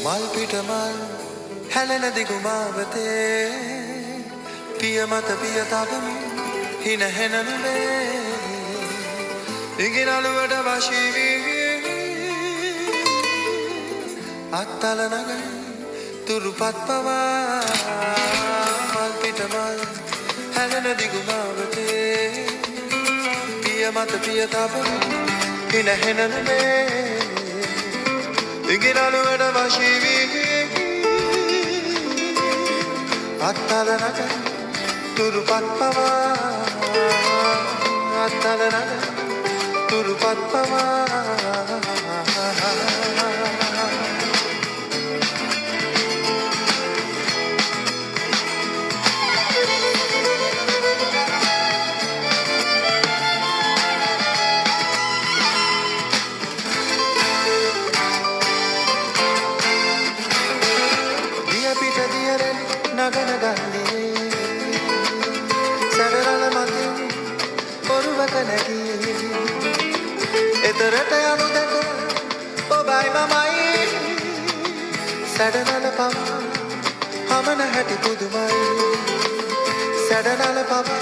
මල් පිට මල් හැලෙන දිගුමාවතේ පිය මත පිය තබමි හින හෙනනුලේ ඉගිනලුවට වශී වී අත්තල නගයි තුරුපත් පවා මල් පිට මල් හැලෙන දිගුමාවතේ පිය මත පිය තබමි හින හෙනනුලේ ඉගිනලුවට වශී වී අත්තල නගයි තුරුපත් පවා අත්තල නගයි තුරුපත් පවා නගන ගන්නේ සැඩරල මතින් ඔරුවක නැගී එතරට යනු දැක ඔබයි මමයි සැඩනල පවා හමන හැටි පුදුමයි සැඩනල පවා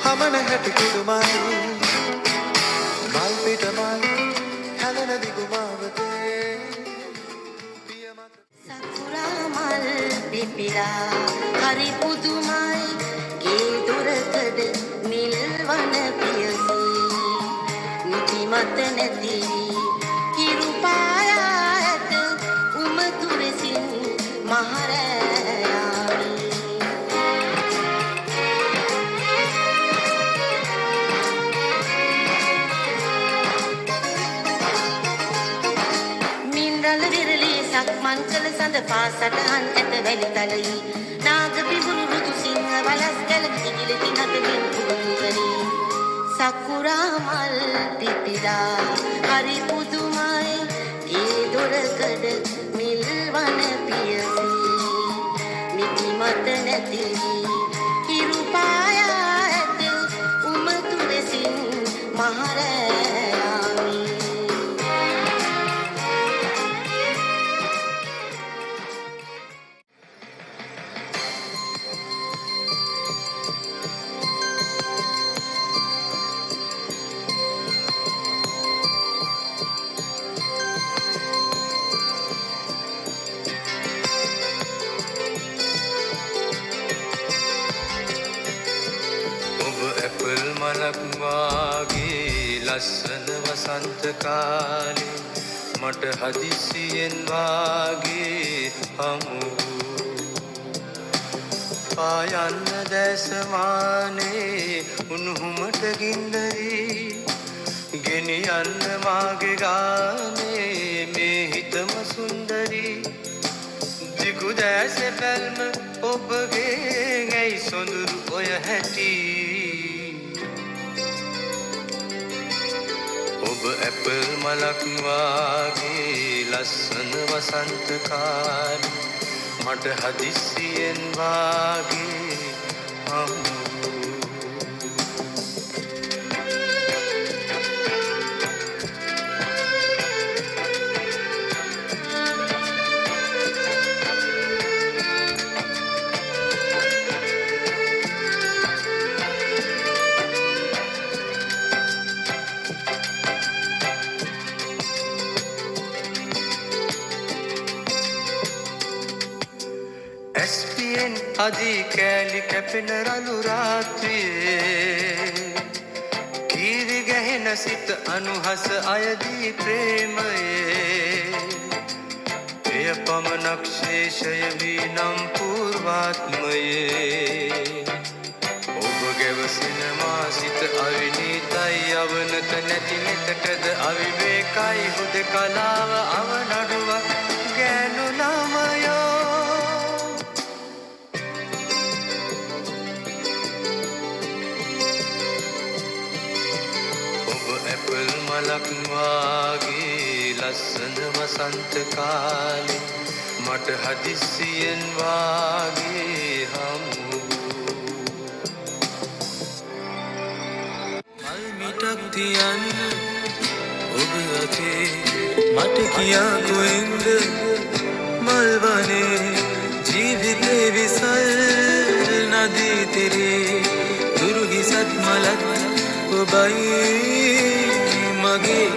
හමන හැටි පුදුමයි මල් පිට මල් හැලෙන දිගුමාවතේ පිපිලා හරි පුදුමයි ගේ දොරකඩ නිල් වන පියසී නිදි මත නැති හිරු පායා ඇත උමතුරසින් මහරෑයාමි මින්රල විරලි සක්මන් කළ සඳ පාසටහන් ඇත වැලිතලයි නාග පිඹුරු රුතු සිංහ වලස් කළ ඉගිලි දිනකලින් පුදුමනි සකුරා මල් පිපිලා හරි පුදුමයි ගේ දොරකඩ මිල් වන පියසී නිදි මත නැති හිරු පායා ඇත උමතුරසින් මහරෑයාමි මලක් වාගේ ලස්සන වසන්ත කාලේ මට හදිසියෙන් වාගේ හමු පායන්න දැසමානේ උණුහුමට ගින්දරි ගෙනියන්න මාගේ ගානේ මේ හිතම සුන්දරි දිගු දැස පැල්ම ඔබගේ ඇයි සොඳුරු ඔය හැටි ඔබ ඇපල් මලක් වාගේ ලස්සන වසන්ත කාලේ මට හදිස්සියෙන් වාගේ හමු අදී කෑලි කැපෙන රළු රාත්‍රියේ කීරි ගැහෙන සිත අනුහස අයදී ප්‍රේමයේ එය පමණක් ශේෂය වී නම් පූර්වාත්මයේ ඔබ ගැවසෙන මා සිත අවිනීතයි අවනත නැති නෙතටද අවිවේකයි හුදකලාව අවනඩුවක් ගෑනු ළමයෝ මලක් වාගේ ලස්සන වසන්ත කාලේ මට හදිස්සියෙන් වාගේ හමු මල් මිටක් තියන්න ඔබ අතේ මට කියා කොහෙන්ද ඔබයි මගේ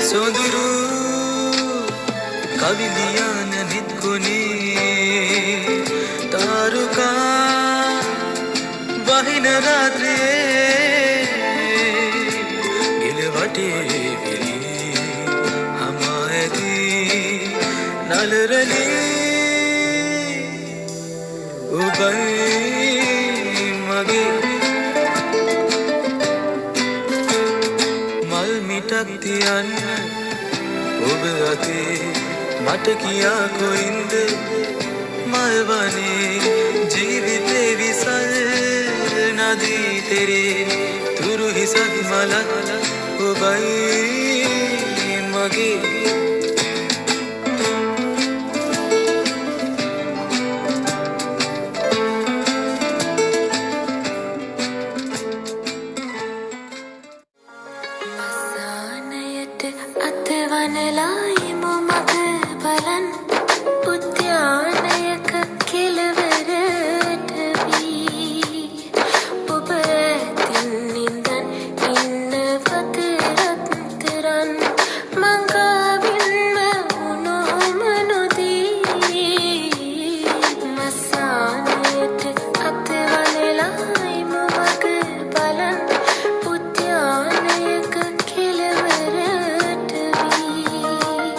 සොඳුරු කවිලියන නිත්ගුණේ තාරුකා වහින රාත්‍රියේ ගිල වටේ විලි හමා ඇති නලරලේ ඔබයි මගේ මල් මිටක් තියන්න ඔබ අතේ මට කියා කොයින්ද මල්වනේ ජීවිතේ විසල් නදී තෙරේ තුරු හිසක් මලක් ඔබයි මගේ මසානයට අතවනලායිමු මග බලන් උද්‍යානයක කෙළවරට වී ඔබ ඇතින් නින්දන් ඉන්න වතරත්තරන් මංගාවින්ම උනොහොම නොදී මසානයට අතවනලායිමු මග බලන් උද්‍යානයක කෙළවරට වී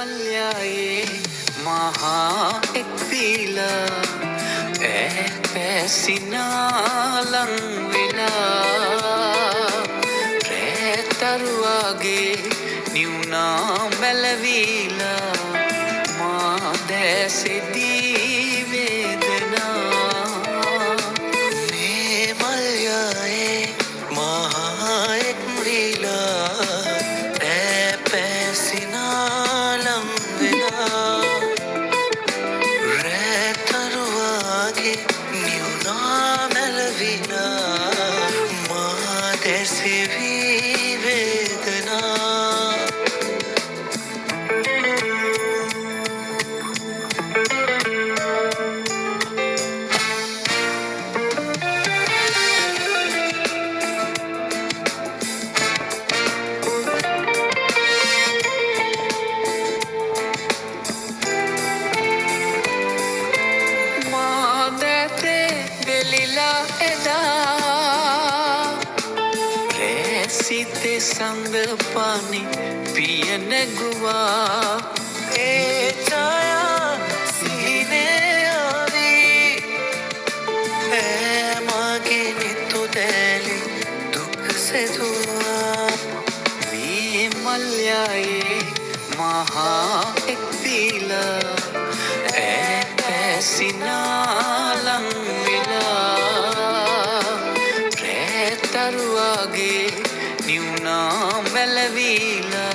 මල්යායේ මහා එක්වීලා ඇ පැසිනාලං වෙලා රැතරුවාගේ නිවුනා මැලවීලා මා දැසෙදී වේදනා මේ මල්යායේ මහා එක්වීලා ඇ පැසිනාලං වෙලා රැතරුවාගේ නිවුනා මැලවිලා මා දැසෙවී වේදනා සිතේ සඳ පානි පිය නැගුවා ඒ ඡායා සිහිනේ ආවි මගේ නිතු දැලි දුක් සෙදුවා මේ මල්යායේ මහා එක්වීලා ඇ පැසිනාලං වෙලා රැතරුවාගේ නිවුනා මැලවීලා